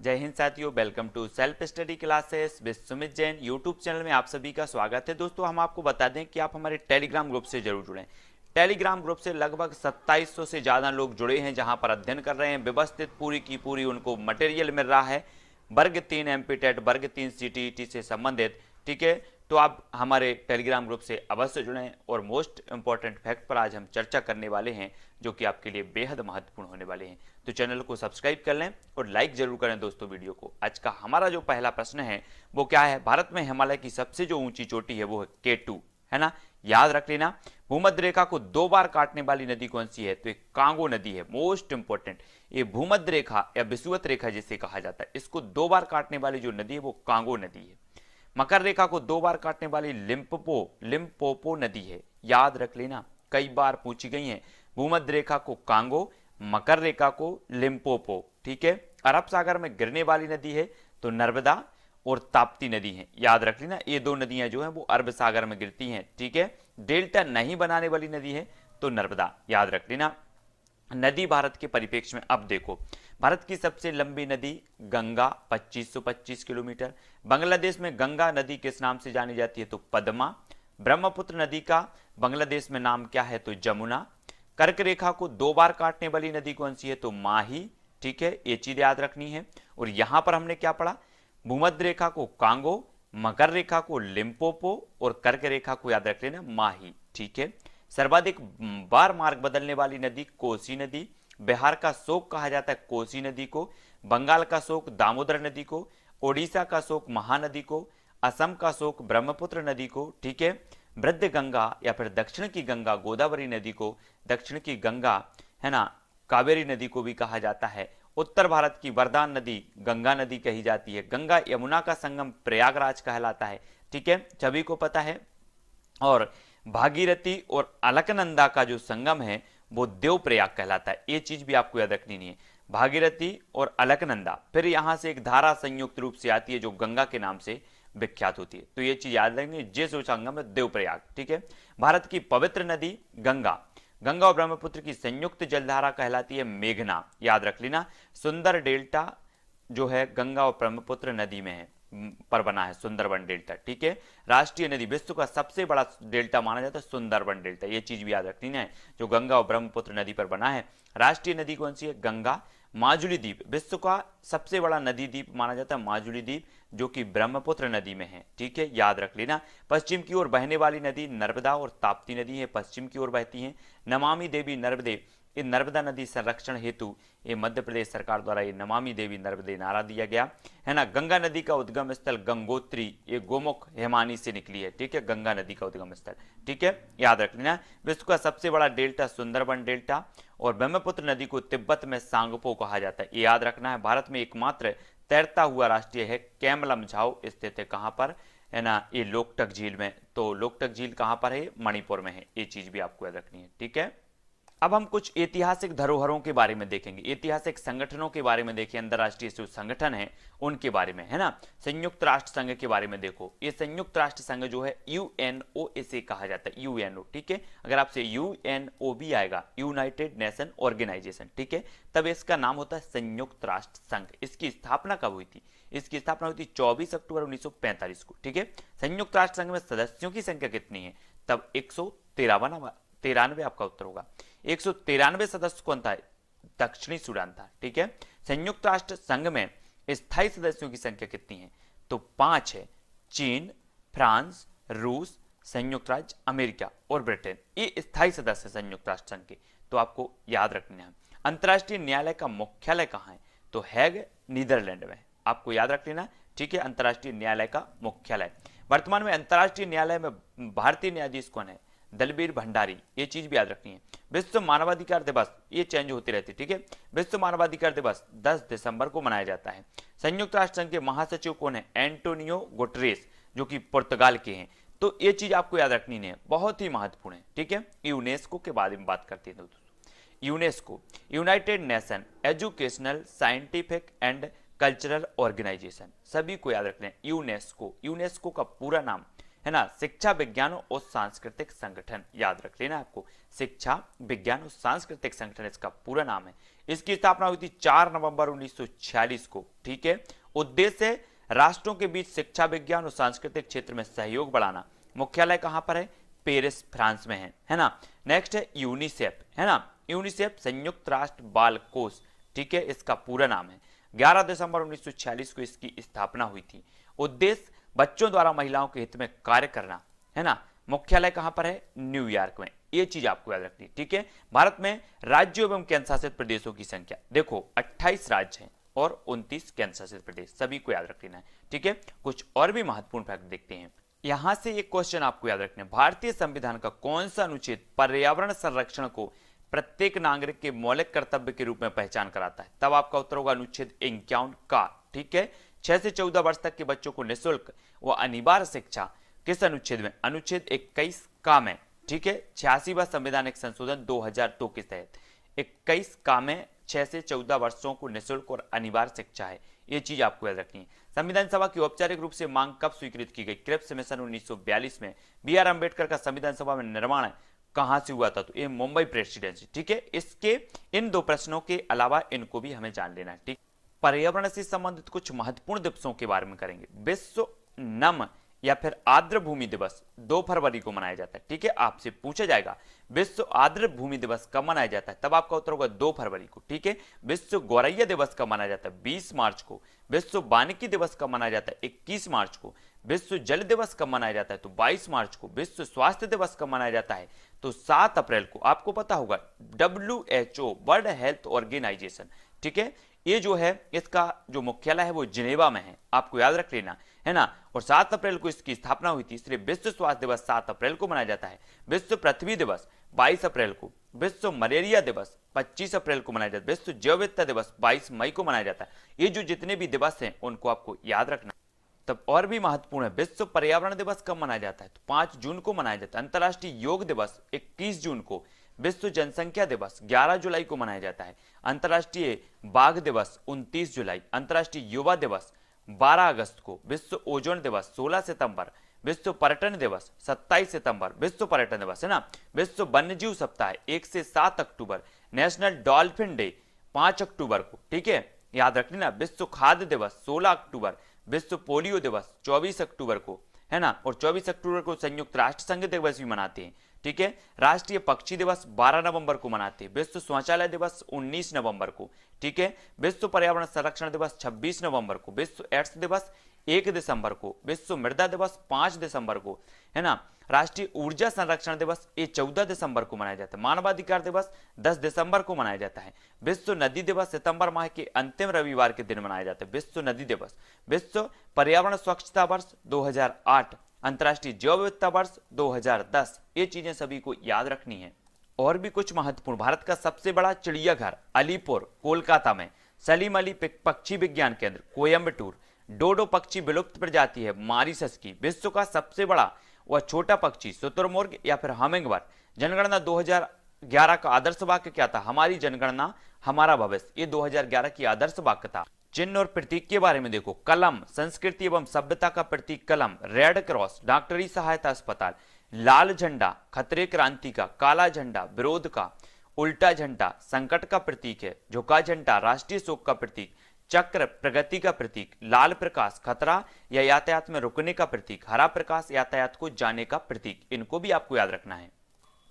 जय हिंद साथियों, welcome to self study classes with Sumit Jain YouTube channel में आप सभी का स्वागत है। दोस्तों, हम आपको बता दें कि आप हमारे टेलीग्राम ग्रुप से जरूर जुड़ें। टेलीग्राम ग्रुप से लगभग 2700 से ज़्यादा लोग जुड़े हैं, जहां पर अध्ययन कर रहे हैं। व्यवस्थित पूरी की पूरी उनको मटेरियल मिल रहा है, वर्ग 3 एमपीटेट, वर्ग 3 सीटीईटी से संबंधित। ठीक है, तो आप हमारे टेलीग्राम ग्रुप से अवश्य जुड़ें। और मोस्ट इंपॉर्टेंट फैक्ट पर आज हम चर्चा करने वाले हैं, जो कि आपके लिए बेहद महत्वपूर्ण होने वाले हैं। तो चैनल को सब्सक्राइब कर लें और लाइक जरूर करें दोस्तों वीडियो को। आज का हमारा जो पहला प्रश्न है वो क्या है? भारत में हिमालय की सबसे जो ऊंची चोटी है वो है K2, है ना, याद रख लेना। भूमध्य रेखा को 2 बार काटने वाली नदी कौन सी है? तो एक कांगो नदी है। मोस्ट इंपॉर्टेंट, ये भूमध्य रेखा या विषुवत रेखा जिसे कहा जाता है, इसको 2 बार काटने वाली जो नदी है वो कांगो नदी है। मकर रेखा को 2 बार काटने वाली लिम्पोपो नदी है, याद रख लेना, कई बार पूछी गई है। भूमध्य रेखा को कांगो, मकर रेखा को लिम्पोपो। ठीक है, अरब सागर में गिरने वाली नदी है तो नर्मदा और ताप्ती नदी है, याद रख लेना। ये दो नदियां जो है वो अरब सागर में गिरती हैं। ठीक है, डेल्टा नहीं बनाने वाली नदी है तो नर्मदा, याद रख लेना। नदी भारत के परिप्रेक्ष्य में अब देखो, भारत की सबसे लंबी नदी गंगा 2525 किलोमीटर। बांग्लादेश में गंगा नदी किस नाम से जानी जाती है? तो पद्मा। ब्रह्मपुत्र नदी का बांग्लादेश में नाम क्या है? तो जमुना। कर्क रेखा को 2 बार काटने वाली नदी कौन सी है? तो माही। ठीक है, ये चीज याद रखनी है। और यहां पर हमने क्या पढ़ा? भूमध्य रेखा को कांगो, मकर रेखा को लिम्पोपो और कर्क रेखा को याद रख लेना माही। ठीक है, सर्वाधिक बार मार्ग बदलने वाली नदी कोसी नदी। बिहार का शोक कहा जाता है कोसी नदी को, बंगाल का शोक दामोदर नदी को, ओडिशा का शोक महानदी को, असम का शोक ब्रह्मपुत्र नदी को। ठीक है, वृद्ध गंगा या फिर दक्षिण की गंगा गोदावरी नदी को, दक्षिण की गंगा है ना कावेरी नदी को भी कहा जाता है। उत्तर भारत की वरदान नदी गंगा नदी कही जाती है। गंगा यमुना का संगम प्रयागराज कहलाता है। ठीक है, सभी को पता है। और भागीरथी और अलकनंदा का जो संगम है वो देवप्रयाग कहलाता है। ये चीज भी आपको याद रखनी नहीं है, भागीरथी और अलकनंदा। फिर यहां से एक धारा संयुक्त रूप से आती है जो गंगा के नाम से विख्यात होती है, तो ये चीज याद रखेंगे। जे जो संगम है देवप्रयाग। ठीक है, भारत की पवित्र नदी गंगा, गंगा और ब्रह्मपुत्र की संयुक्त जलधारा कहलाती है मेघना, याद रख लेना। सुंदर डेल्टा जो है गंगा और ब्रह्मपुत्र नदी में है, पर बना है सुंदरबन डेल्टा। ठीक है, राष्ट्रीय नदी, विश्व का सबसे बड़ा डेल्टा माना जाता है सुंदरबन डेल्टा, ये चीज भी याद रखनी है, जो गंगा और ब्रह्मपुत्र नदी पर बना है। राष्ट्रीय नदी कौन सी है? गंगा। माजुली द्वीप, विश्व का सबसे बड़ा नदी द्वीप माना जाता है माजुली द्वीप, जो कि ब्रह्मपुत्र नदी में है। ठीक है, याद रख लेना। पश्चिम की ओर बहने वाली नदी नर्मदा और ताप्ती नदी है, पश्चिम की ओर बहती है। नमामि देवी नर्मदे, ये नर्मदा नदी संरक्षण हेतु ये मध्य प्रदेश सरकार द्वारा ये नमामि देवी नर्मदे नारा दिया गया है ना। गंगा नदी का उद्गम स्थल गंगोत्री, ये गोमुख हेमानी से निकली है। ठीक है, गंगा नदी का उद्गम स्थल। ठीक है, याद रख लेना। विश्व का सबसे बड़ा डेल्टा सुंदरबन डेल्टा। और ब्रह्मपुत्र नदी को तिब्बत में सांगपो कहा जाता है, ये याद रखना है। भारत में एकमात्र तैरता हुआ राष्ट्रीय है कैमलम झाओ, स्थित है कहां पर? है ना, ये लोकटक झील में। तो लोकटक झील कहां पर है? मणिपुर में है, ये चीज भी आपको याद रखनी है। ठीक है, अब हम कुछ ऐतिहासिक धरोहरों के बारे में देखेंगे, ऐतिहासिक संगठनों के बारे में देखें, अंतरराष्ट्रीय जो संगठन है उनके बारे में, है ना। संयुक्त राष्ट्र संघ के बारे में देखो, ये संयुक्त राष्ट्र संघ जो है यूएनओ इसे कहा जाता है, यूएनओ। ठीक है, अगर आपसे यूएनओ भी आएगा, यूनाइटेड नेशन ऑर्गेनाइजेशन, ठीक है, तब इसका नाम होता है संयुक्त राष्ट्र संघ। इसकी स्थापना कब हुई थी? इसकी स्थापना हुई थी 24 अक्टूबर 1945 को। ठीक है, संयुक्त राष्ट्र संघ में सदस्यों की संख्या कितनी है? तब 193 आपका उत्तर होगा। 193 सदस्य कौन था? दक्षिणी सूडान था। ठीक है, संयुक्त राष्ट्र संघ में स्थायी सदस्यों की संख्या कितनी है? तो 5 है। चीन, फ्रांस, रूस, संयुक्त राज्य अमेरिका और ब्रिटेन, ये स्थायी सदस्य संयुक्त राष्ट्र संघ के, तो आपको याद रखना है। अंतर्राष्ट्रीय न्यायालय का मुख्यालय कहां है? तो हैग, नीदरलैंड में, आपको याद रख लेना। ठीक है, अंतर्राष्ट्रीय न्यायालय का मुख्यालय। वर्तमान में अंतर्राष्ट्रीय न्यायालय में भारतीय न्यायाधीश कौन है? दलबीर भंडारी, ये चीज भी याद रखनी है। विश्व मानवाधिकार दिवस, ये चेंज होती रहती है। ठीक है, विश्व मानवाधिकार दिवस 10 दिसंबर को मनाया जाता है। संयुक्त राष्ट्र संघ के महासचिव कौन है? एंटोनियो गुटरेस, जो कि पुर्तगाल के हैं। तो ये चीज आपको याद रखनी है, बहुत ही महत्वपूर्ण है। ठीक है, यूनेस्को के बारे में बात करते हैं दोस्तों। UNESCO, United Nation Educational, Scientific and Cultural Organization, सभी को याद रखना है। यूनेस्को, यूनेस्को का पूरा नाम है ना शिक्षा विज्ञान और सांस्कृतिक संगठन, याद रख लेना आपको। शिक्षा विज्ञान और सांस्कृतिक संगठन इसका पूरा नाम है। इसकी स्थापना हुई थी 4 नवंबर 1946 को। ठीक है, उद्देश्य है राष्ट्रों के बीच शिक्षा, विज्ञान और सांस्कृतिक क्षेत्र में सहयोग बढ़ाना। मुख्यालय कहां पर है? पेरिस, फ्रांस में है ना। नेक्स्ट है यूनिसेफ, है ना। यूनिसेफ संयुक्त राष्ट्र बाल कोष, ठीक है, इसका पूरा नाम है। 11 दिसंबर 1946 को इसकी स्थापना हुई थी। उद्देश्य बच्चों द्वारा महिलाओं के हित में कार्य करना, है ना। मुख्यालय कहां पर है? न्यूयॉर्क में। ये चीज आपको याद रखनी है। ठीक है, भारत में राज्यों एवं केंद्र शासित प्रदेशों की संख्या देखो 28 राज्य हैं और 29 केंद्र शासित प्रदेश, सभी को याद रखना है। ठीक है, कुछ और भी महत्वपूर्ण फैक्ट देखते हैं। यहां से एक क्वेश्चन आपको याद रखना है, भारतीय संविधान का कौन सा अनुच्छेद पर्यावरण संरक्षण को प्रत्येक नागरिक के मौलिक कर्तव्य के रूप में पहचान कराता है? तब आपका उत्तर होगा अनुच्छेद 51 का। ठीक है, 6 से 14 वर्ष तक के बच्चों को निःशुल्क व अनिवार्य शिक्षा किस अनुच्छेद में? अनुच्छेद 21 का में। ठीक है, 86वां संवैधानिक संशोधन 2002 के तहत 21 का में 6 से 14 वर्षों को निःशुल्क और अनिवार्य शिक्षा है। ये चीज आपको याद रखनी है। संविधान सभा की औपचारिक रूप से मांग कब स्वीकृत की गई? क्रिप्स मिशन 1942 में। बी आर अम्बेडकर का संविधान सभा में निर्माण कहां से हुआ था? तो ये मुंबई प्रेसिडेंसी। ठीक है, इसके इन दो प्रश्नों के अलावा इनको भी हमें जान लेना है। ठीक, पर्यावरण से संबंधित कुछ महत्वपूर्ण दिवसों के बारे में करेंगे। विश्व नम या फिर आर्द्र भूमि दिवस 2 फरवरी को मनाया जाता है। ठीक है, आपसे पूछा जाएगा विश्व आर्द्र भूमि दिवस कब मनाया जाता है? तब आपका उत्तर होगा 2 फरवरी को। ठीक है, विश्व गौरैया दिवस कब मनाया जाता है? 20 मार्च को। विश्व वानिकी दिवस कब मनाया जाता है? 21 मार्च को। विश्व जल दिवस कब मनाया जाता है? तो 22 मार्च को। विश्व स्वास्थ्य दिवस कब मनाया जाता है? तो 7 अप्रैल को। आपको पता होगा WHO वर्ल्ड हेल्थ ऑर्गेनाइजेशन, ठीक है, ये जो है इसका जो मुख्यालय है वो जिनेवा में है, आपको याद रख लेना, है ना। और 7 अप्रैल को इसकी स्थापना हुई थी, इसलिए विश्व स्वास्थ्य दिवस 7 अप्रैल को मनाया जाता है। विश्व पृथ्वी दिवस 22 अप्रैल को। विश्व मलेरिया दिवस 25 अप्रैल को मनाया जाता है। विश्व जैव विविधता दिवस 22 मई को मनाया जाता है। ये जो जितने भी दिवस हैं उनको आपको याद रखना। तब और भी महत्वपूर्ण है, विश्व पर्यावरण दिवस कब मनाया जाता है? तो 5 जून को मनाया जाता है। अंतर्राष्ट्रीय योग दिवस 21 जून को। विश्व जनसंख्या दिवस 11 जुलाई को मनाया जाता है। अंतर्राष्ट्रीय बाघ दिवस 29 जुलाई। अंतर्राष्ट्रीय युवा दिवस 12 अगस्त को। विश्व ओजोन दिवस 16 सितंबर। विश्व पर्यटन दिवस 27 सितंबर, विश्व पर्यटन दिवस, है ना। विश्व वन्यजीव सप्ताह 1 से 7 अक्टूबर। नेशनल डॉल्फिन डे 5 अक्टूबर को, ठीक है, याद रखनी ना। विश्व खाद्य दिवस 16 अक्टूबर। विश्व पोलियो दिवस 24 अक्टूबर को, है ना। और 24 अक्टूबर को संयुक्त राष्ट्र संघ दिवस भी मनाते हैं, ठीक है। राष्ट्रीय पक्षी दिवस 12 नवंबर को मनाते हैं। विश्व शौचालय दिवस 19 नवंबर को, ठीक है। विश्व पर्यावरण संरक्षण दिवस 26 नवंबर को। विश्व एड्स दिवस 1 दिसंबर को। विश्व मृदा दिवस 5 दिसंबर को, है ना। राष्ट्रीय ऊर्जा संरक्षण दिवस ये 14 दिसंबर को मनाया जाता है। मानवाधिकार दिवस 10 दिसंबर को मनाया जाता है। विश्व नदी दिवस सितंबर माह के अंतिम रविवार के दिन मनाया जाता है, विश्व नदी दिवस। विश्व पर्यावरण स्वच्छता वर्ष 2008, अंतर्राष्ट्रीय जैव विविधता वर्ष 2010। ये चीजें सभी को याद रखनी है। और भी कुछ महत्वपूर्ण, भारत का सबसे बड़ा चिड़ियाघर अलीपुर कोलकाता में। सलीम अली पक्षी विज्ञान केंद्र कोयम्बटूर। डोडो पक्षी विलुप्त प्रजाति है मॉरिशस की। विश्व का सबसे बड़ा व छोटा पक्षी शुतुरमुर्ग या फिर हमिंगबर्ड। जनगणना 2011 का आदर्श वाक्य क्या था? हमारी जनगणना हमारा भविष्य। ये 2011 की आदर्श वाक्य था। चिन्ह और प्रतीक के बारे में देखो, कलम संस्कृति एवं सभ्यता का प्रतीक कलम। रेड क्रॉस डॉक्टरी सहायता अस्पताल। लाल झंडा खतरे क्रांति का। काला झंडा विरोध का। उल्टा झंडा संकट का प्रतीक है। झुका झंडा राष्ट्रीय शोक का प्रतीक। चक्र प्रगति का प्रतीक। लाल प्रकाश खतरा या यातायात में रुकने का प्रतीक। हरा प्रकाश यातायात को जाने का प्रतीक। इनको भी आपको याद रखना है।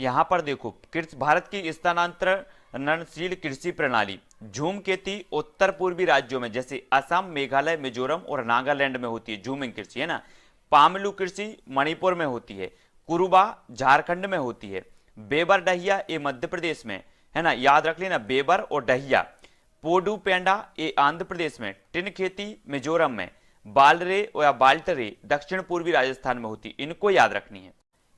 यहां पर देखो, भारत की स्थानांतरणशील कृषि प्रणाली। झूमकेती उत्तर पूर्वी राज्यों में जैसे असम, मेघालय, मिजोरम और नागालैंड में होती है झूमिंग कृषि, है ना। पामलू कृषि मणिपुर में होती है। कुरुबा झारखंड में होती है। बेबर डहिया ये मध्य प्रदेश में, है ना, याद रख लेना, बेबर और डहिया। पोडू पेंडा ये आंध्र प्रदेश में। टिन खेती मिजोरम में। बालरे या बाल्टरे दक्षिण पूर्वी राजस्थान में होती, इनको याद रखनी है।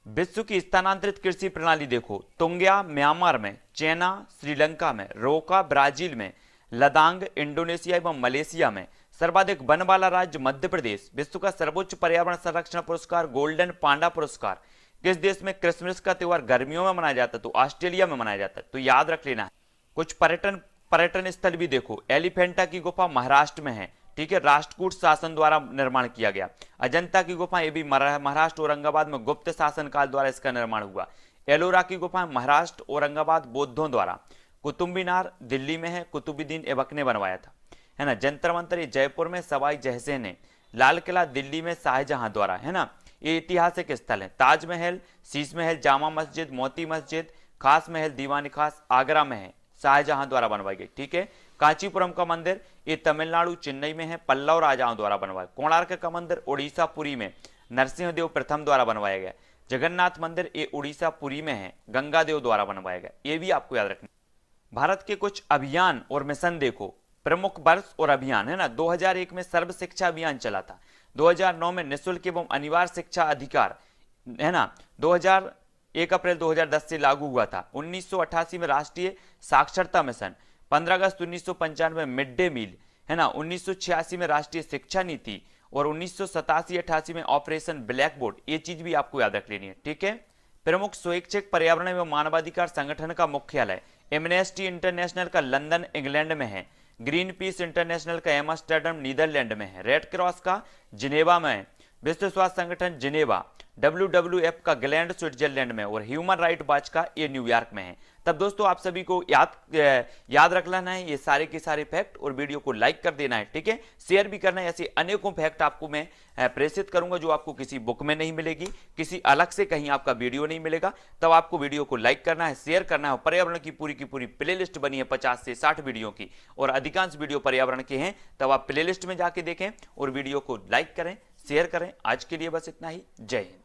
विश्व की स्थानांतरित कृषि प्रणाली देखो, तुंग्या म्यांमार में। चैना श्रीलंका में। रोका ब्राजील में। लदांग इंडोनेशिया एवं मलेशिया में। सर्वाधिक वन वाला राज्य मध्य प्रदेश। विश्व का सर्वोच्च पर्यावरण संरक्षण पुरस्कार गोल्डन पांडा पुरस्कार किस देश में क्रिसमस का त्योहार गर्मियों में मनाया जाता है? तो ऑस्ट्रेलिया में मनाया जाता है, तो याद रख लेना है। कुछ पर्यटन स्थल भी देखो, एलिफेंटा की गुफा महाराष्ट्र में है, ठीक है, राष्ट्रकूट शासन द्वारा निर्माण किया गया। अजंता की गुफा ये भी महाराष्ट्र औरंगाबाद में गुप्त शासन काल द्वारा इसका निर्माण हुआ। एलोरा की गुफा महाराष्ट्र औरंगाबाद बौद्धों द्वारा। कुतुब मीनार दिल्ली में है, कुतुबुद्दीन ऐबक ने बनवाया था, है ना। जंतर मंतर ये जयपुर में सवाई जयसिंह ने, लाल किला दिल्ली में शाहजहां द्वारा, है ना। ये ऐतिहासिक स्थल है। ताजमहल, शीश महल, जामा मस्जिद, मोती मस्जिद, खास महल, दीवान खास आगरा में है, शाहजहां द्वारा बनवाई गई, ठीक है। कांचीपुरम का मंदिर ये तमिलनाडु चेन्नई में है, पल्लव राजाओं द्वारा बनवाया। कोणार्क का मंदिर उड़ीसा पुरी में नरसिंहदेव प्रथम द्वारा बनवाया गया। जगन्नाथ मंदिर ये उड़ीसा पुरी में है, गंगादेव द्वारा बनवाया गया। ये भी आपको याद रखना। भारत के कुछ अभियान और मिशन देखो, प्रमुख वर्ष और अभियान, है ना। 2001 में सर्व शिक्षा अभियान चला था। 2009 में निःशुल्क एवं अनिवार्य शिक्षा अधिकार, है ना, 1 अप्रैल 2010 से लागू हुआ था। 1988 में राष्ट्रीय साक्षरता मिशन, 15 अगस्त 1995 में मिड डे मील, है ना। 1986 में राष्ट्रीय शिक्षा नीति और 1987-88 में ऑपरेशन ब्लैक बोर्ड। ये चीज भी आपको याद रख लेनी है, ठीक है। प्रमुख स्वैच्छिक पर्यावरण एवं मानवाधिकार संगठन का मुख्यालय एमनेस्टी इंटरनेशनल का लंदन इंग्लैंड में है, ग्रीन पीस इंटरनेशनल का एम्स्टर्डम नीदरलैंड में है, रेड क्रॉस का जिनेवा में है, विश्व स्वास्थ्य संगठन जिनेवा, WWF का ग्लैंड स्विट्जरलैंड में और ह्यूमन राइट वॉच का ये न्यूयॉर्क में है। तब दोस्तों आप सभी को याद रख लेना है ये सारे के सारे फैक्ट और वीडियो को लाइक कर देना है, ठीक है। शेयर भी करना है। ऐसे अनेकों फैक्ट आपको मैं प्रेषित करूंगा जो आपको किसी बुक में नहीं मिलेगी, किसी अलग से कहीं आपका वीडियो नहीं मिलेगा। तब आपको वीडियो को लाइक करना है, शेयर करना है। पर्यावरण की पूरी प्लेलिस्ट बनी है 50 से 60 वीडियो की और अधिकांश वीडियो पर्यावरण के हैं। तब आप प्लेलिस्ट में जाके देखें और वीडियो को लाइक करें, शेयर करें। आज के लिए बस इतना ही। जय हिंद।